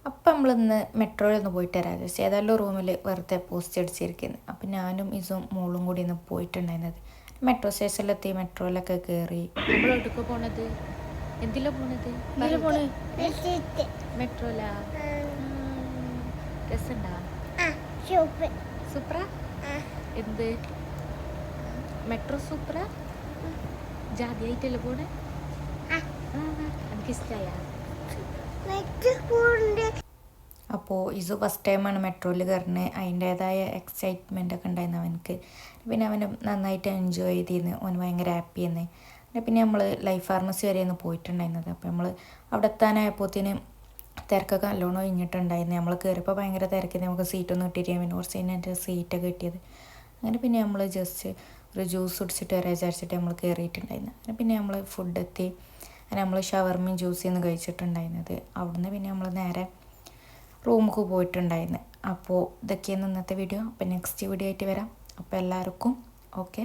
അപ്പം നമ്മളിന്ന് മെട്രോയിൽ ഒന്ന് പോയിട്ട് വരാം വിചാരിച്ചു. ഏതായാലും റൂമിൽ വെറുതെ പോസ്റ്റ് അടിച്ചിരിക്കുന്നത്. അപ്പം ഞാനും ഇസും മോളും കൂടി ഇന്ന് പോയിട്ടുണ്ടായിരുന്നത്. മെട്രോ സ്റ്റേഷനിലെത്തി, മെട്രോയിലൊക്കെ കയറി. നമ്മളെവിടേക്ക് പോണത്? എന്തിലാ പോണത്? മെട്രോലാ? രസമുണ്ടാ? സൂപ്പറാ? എന്ത് മെട്രോ സൂപ്പറാ? ജാതിയായിട്ടല്ലേ പോണേ? എനിക്കിഷ്ടായ. അപ്പോൾ ഇസു ഫസ്റ്റ് ടൈമാണ് മെട്രോയിൽ കയറുന്നത്. അതിൻ്റേതായ എക്സൈറ്റ്മെൻ്റ് ഒക്കെ ഉണ്ടായിരുന്നു അവനക്ക്. പിന്നെ അവന് നന്നായിട്ട് എൻജോയ് ചെയ്തിരുന്നു. അവന് ഭയങ്കര ഹാപ്പി ആയിരുന്നു. പിന്നെ നമ്മൾ ലൈഫ് ഫാർമസി വരെയാണ് പോയിട്ടുണ്ടായിരുന്നത്. അപ്പോൾ നമ്മൾ അവിടെ എത്താനായപ്പോഴത്തേന് തിരക്കൊക്കെ നല്ലോണം ഒഴിഞ്ഞിട്ടുണ്ടായിരുന്നു. നമ്മൾ കയറിയപ്പോൾ ഭയങ്കര തിരക്കിന് നമുക്ക് സീറ്റൊന്നും കിട്ടിയില്ല. പിന്നെ കുറച്ച് കഴിഞ്ഞിട്ട് സീറ്റൊക്കെ കിട്ടിയത്. അങ്ങനെ പിന്നെ നമ്മൾ ജസ്റ്റ് ഒരു ജ്യൂസ് കുടിച്ചിട്ട് വരെ വിചാരിച്ചിട്ട് നമ്മൾ കയറിയിട്ടുണ്ടായിരുന്നു. അങ്ങനെ പിന്നെ നമ്മൾ ഫുഡ് എത്തി. അങ്ങനെ നമ്മൾ ഷവർമയും ജ്യൂസിന്ന് കഴിച്ചിട്ടുണ്ടായിരുന്നത്. അവിടുന്ന് പിന്നെ നമ്മൾ നേരെ റൂമിലേക്ക് പോയിട്ടുണ്ടായിരുന്നു. അപ്പോൾ ഇതൊക്കെയാണ് ഇന്നത്തെ വീഡിയോ. അപ്പോൾ നെക്സ്റ്റ് വീഡിയോ ആയിട്ട് വരാം. അപ്പോൾ എല്ലാവർക്കും ഓക്കെ.